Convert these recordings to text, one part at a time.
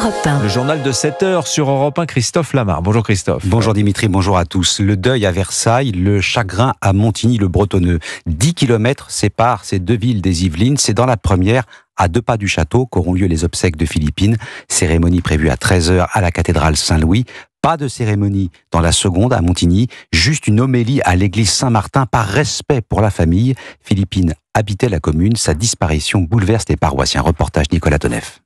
Europe 1. Le journal de 7h sur Europe 1, Christophe Lamar. Bonjour Christophe. Bonjour Dimitri, bonjour à tous. Le deuil à Versailles, le chagrin à Montigny-le-Bretonneux. 10 km séparent ces deux villes des Yvelines. C'est dans la première, à 2 pas du château, qu'auront lieu les obsèques de Philippine. Cérémonie prévue à 13h à la cathédrale Saint-Louis. Pas de cérémonie dans la seconde à Montigny, juste une homélie à l'église Saint-Martin par respect pour la famille. Philippine habitait la commune, sa disparition bouleverse les paroissiens. Reportage Nicolas Tonef.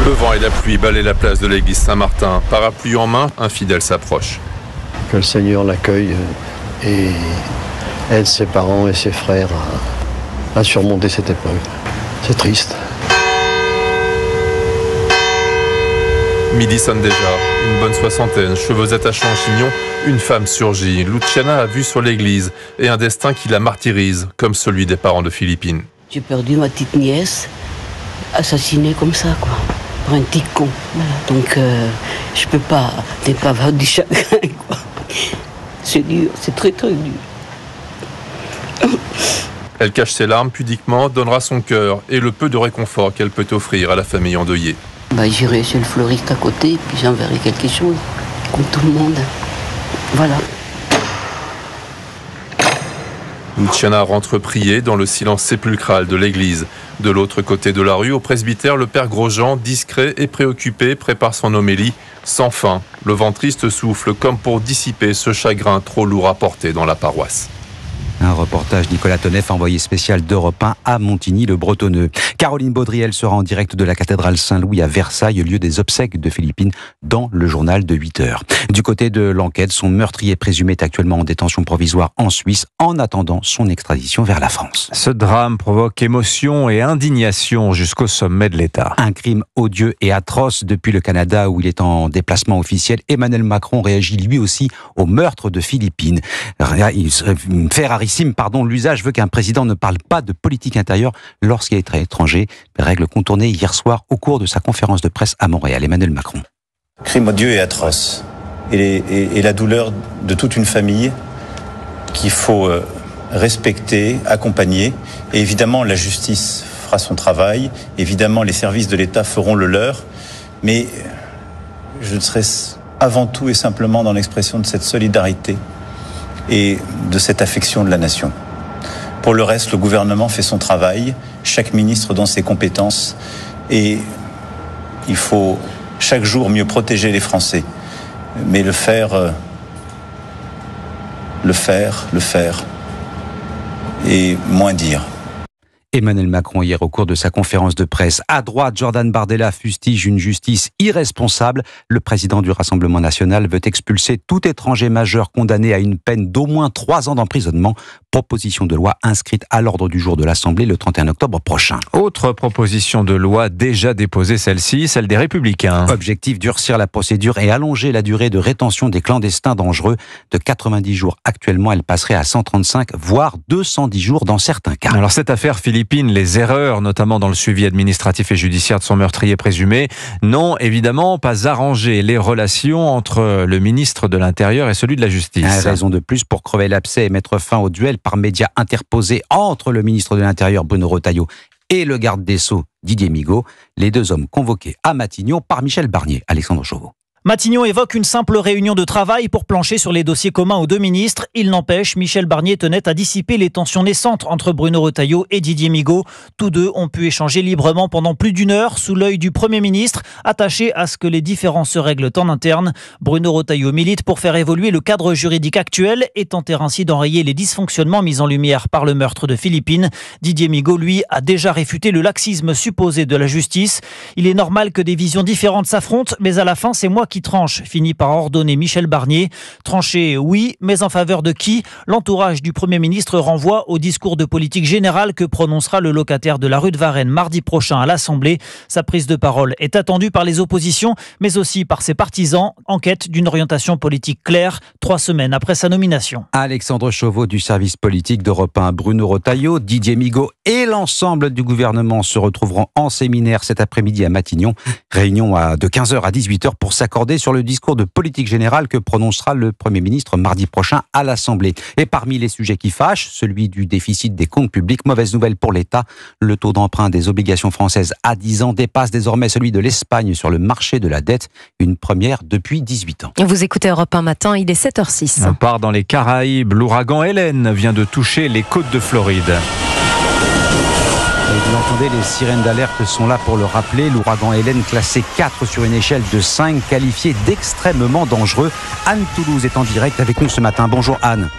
Le vent et la pluie balaient la place de l'église Saint-Martin. Parapluie en main, un fidèle s'approche. Que le Seigneur l'accueille et aide ses parents et ses frères à surmonter cette épreuve. C'est triste. Midi sonne déjà, une bonne soixantaine, cheveux attachés en chignon, une femme surgit. Luciana a vu sur l'église et un destin qui la martyrise, comme celui des parents de Philippine. J'ai perdu ma petite nièce, assassinée comme ça, quoi, pour un petit con. Voilà. Donc, je peux pas avoir du chagrin, quoi. C'est dur, c'est très très dur. Elle cache ses larmes pudiquement, donnera son cœur et le peu de réconfort qu'elle peut offrir à la famille endeuillée. J'irai chez le fleuriste à côté, puis j'enverrai quelque chose, comme tout le monde. Voilà. Luciana rentre prier dans le silence sépulcral de l'église. De l'autre côté de la rue, au presbytère, le père Grosjean, discret et préoccupé, prépare son homélie. Sans fin, le vent triste souffle comme pour dissiper ce chagrin trop lourd à porter dans la paroisse. Un reportage Nicolas Tonef, envoyé spécial d'Europe 1 à Montigny-le-Bretonneux. Caroline Baudriel sera en direct de la cathédrale Saint-Louis à Versailles, lieu des obsèques de Philippine, dans le journal de 8h. Du côté de l'enquête, son meurtrier présumé est actuellement en détention provisoire en Suisse, en attendant son extradition vers la France. Ce drame provoque émotion et indignation jusqu'au sommet de l'État. Un crime odieux et atroce depuis le Canada où il est en déplacement officiel. Emmanuel Macron réagit lui aussi au meurtre de Philippine. L'usage veut qu'un président ne parle pas de politique intérieure lorsqu'il est étranger. Règle contournée hier soir au cours de sa conférence de presse à Montréal. Emmanuel Macron. Crime odieux et atroce. Et la douleur de toute une famille qu'il faut respecter, accompagner. Et évidemment, la justice fera son travail. Évidemment, les services de l'État feront le leur. Mais je serai avant tout et simplement dans l'expression de cette solidarité et de cette affection de la nation. Pour le reste, le gouvernement fait son travail, chaque ministre dans ses compétences, et il faut chaque jour mieux protéger les Français. Mais le faire, et moins dire. Emmanuel Macron hier au cours de sa conférence de presse. À droite, Jordan Bardella fustige une justice irresponsable. Le président du Rassemblement national veut expulser tout étranger majeur condamné à une peine d'au moins 3 ans d'emprisonnement. Proposition de loi inscrite à l'ordre du jour de l'Assemblée le 31 octobre prochain. Autre proposition de loi déjà déposée, celle-ci, celle des Républicains. Objectif, durcir la procédure et allonger la durée de rétention des clandestins dangereux. De 90 jours actuellement, elle passerait à 135, voire 210 jours dans certains cas. Alors cette affaire Philippine, les erreurs, notamment dans le suivi administratif et judiciaire de son meurtrier présumé, n'ont évidemment pas arrangé les relations entre le ministre de l'Intérieur et celui de la Justice. Raison de plus pour crever l'abcès et mettre fin au duel par médias interposés entre le ministre de l'Intérieur Bruno Retailleau et le garde des Sceaux Didier Migaud, les deux hommes convoqués à Matignon par Michel Barnier. Alexandre Chauveau. Matignon évoque une simple réunion de travail pour plancher sur les dossiers communs aux deux ministres. Il n'empêche, Michel Barnier tenait à dissiper les tensions naissantes entre Bruno Retailleau et Didier Migaud. Tous deux ont pu échanger librement pendant plus d'1 heure sous l'œil du Premier ministre, attaché à ce que les différends se règlent en interne. Bruno Retailleau milite pour faire évoluer le cadre juridique actuel et tenter ainsi d'enrayer les dysfonctionnements mis en lumière par le meurtre de Philippine. Didier Migaud, lui, a déjà réfuté le laxisme supposé de la justice. Il est normal que des visions différentes s'affrontent, mais à la fin, c'est moi qui tranche, finit par ordonner Michel Barnier. Trancher, oui, mais en faveur de qui ? L'entourage du Premier ministre renvoie au discours de politique générale que prononcera le locataire de la rue de Varennes mardi prochain à l'Assemblée. Sa prise de parole est attendue par les oppositions, mais aussi par ses partisans, en quête d'une orientation politique claire, 3 semaines après sa nomination. Alexandre Chauveau du service politique d'Europe 1, Bruno Retailleau, Didier Migaud et l'ensemble du gouvernement se retrouveront en séminaire cet après-midi à Matignon. Réunion de 15h à 18h pour s'accorder accordé sur le discours de politique générale que prononcera le Premier ministre mardi prochain à l'Assemblée. Et parmi les sujets qui fâchent, celui du déficit des comptes publics. Mauvaise nouvelle pour l'État. Le taux d'emprunt des obligations françaises à 10 ans dépasse désormais celui de l'Espagne sur le marché de la dette. Une première depuis 18 ans. Vous écoutez Europe 1 matin, il est 7h06. On part dans les Caraïbes. L'ouragan Hélène vient de toucher les côtes de Floride. Et vous entendez, les sirènes d'alerte sont là pour le rappeler. L'ouragan Hélène, classé 4 sur une échelle de 5, qualifié d'extrêmement dangereux. Anne Toulouse est en direct avec nous ce matin. Bonjour Anne.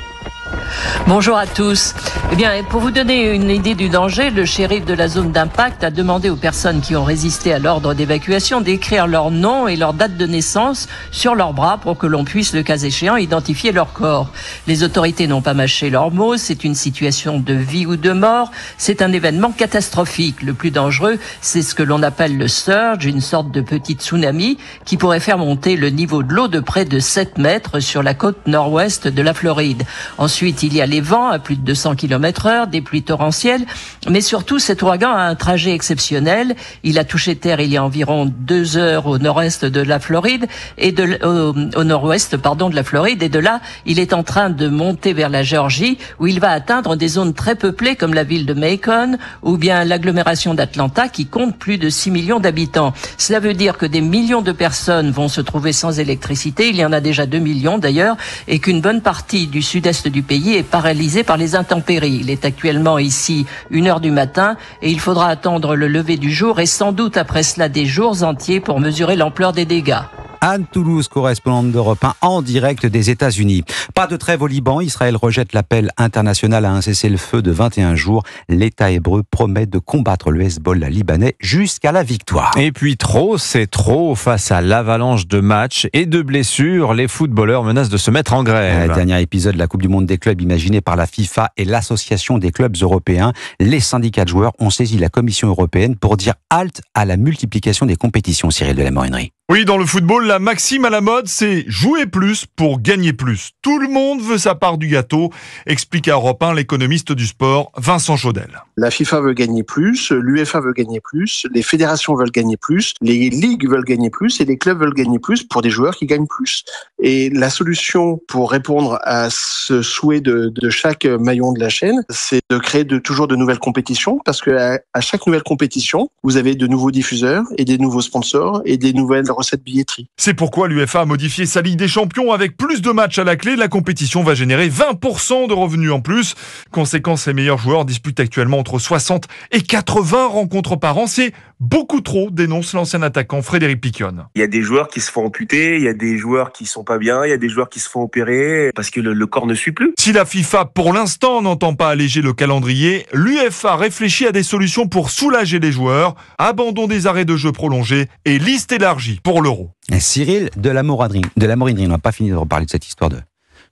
Bonjour à tous. Eh bien, pour vous donner une idée du danger, le shérif de la zone d'impact a demandé aux personnes qui ont résisté à l'ordre d'évacuation d'écrire leur nom et leur date de naissance sur leurs bras pour que l'on puisse, le cas échéant, identifier leur corps. Les autorités n'ont pas mâché leurs mots. C'est une situation de vie ou de mort. C'est un événement catastrophique. Le plus dangereux, c'est ce que l'on appelle le surge, une sorte de petit tsunami qui pourrait faire monter le niveau de l'eau de près de 7 mètres sur la côte nord-ouest de la Floride. Ensuite, il y a les vents à plus de 200 km/h, des pluies torrentielles, mais surtout cet ouragan a un trajet exceptionnel. Il a touché terre il y a environ 2 heures au nord-est de la Floride et au nord-ouest, de la Floride, et de là, il est en train de monter vers la Géorgie, où il va atteindre des zones très peuplées comme la ville de Macon ou bien l'agglomération d'Atlanta qui compte plus de 6 millions d'habitants. Cela veut dire que des millions de personnes vont se trouver sans électricité. Il y en a déjà 2 millions d'ailleurs, et qu'une bonne partie du sud-est du pays est paralysé par les intempéries. Il est actuellement ici 1h du matin et il faudra attendre le lever du jour et sans doute après cela des jours entiers pour mesurer l'ampleur des dégâts. Anne Toulouse, correspondante d'Europe 1 en direct des États-Unis. Pas de trêve au Liban. Israël rejette l'appel international à un cessez-le-feu de 21 jours. L'État hébreu promet de combattre le Hezbollah libanais jusqu'à la victoire. Et puis trop, c'est trop. Face à l'avalanche de matchs et de blessures, les footballeurs menacent de se mettre en grève. Dernier épisode de la Coupe du Monde des clubs imaginé par la FIFA et l'Association des clubs européens. Les syndicats de joueurs ont saisi la Commission européenne pour dire halte à la multiplication des compétitions. Cyril de la Morinerie. Oui, dans le football, la maxime à la mode, c'est jouer plus pour gagner plus. Tout le monde veut sa part du gâteau, explique à Europe 1 l'économiste du sport, Vincent Chaudel. La FIFA veut gagner plus, l'UEFA veut gagner plus, les fédérations veulent gagner plus, les ligues veulent gagner plus et les clubs veulent gagner plus pour des joueurs qui gagnent plus. Et la solution pour répondre à ce souhait de chaque maillon de la chaîne, c'est de créer toujours de nouvelles compétitions, parce que à chaque nouvelle compétition, vous avez de nouveaux diffuseurs et des nouveaux sponsors et des nouvelles recettes billetterie. C'est pourquoi l'UEFA a modifié sa Ligue des Champions. Avec plus de matchs à la clé, la compétition va générer 20% de revenus en plus. Conséquence, les meilleurs joueurs disputent actuellement entre 60 et 80 rencontres par an. C'est beaucoup trop, dénonce l'ancien attaquant Frédéric Piquion. Il y a des joueurs qui se font amputer, il y a des joueurs qui sont pas bien, il y a des joueurs qui se font opérer parce que le corps ne suit plus. Si la FIFA, pour l'instant, n'entend pas alléger le calendrier, l'UEFA réfléchit à des solutions pour soulager les joueurs, abandon des arrêts de jeu prolongés et liste élargie pour l'Euro. Cyril de la Morinerie, on n'a pas fini de reparler de cette histoire de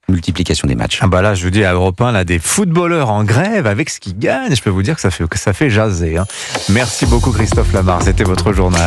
multiplication des matchs. Ah bah là, je vous dis, à Europe 1, là, des footballeurs en grève avec ce qu'ils gagnent, je peux vous dire que ça fait jaser. Merci beaucoup Christophe Lamar, c'était votre journal.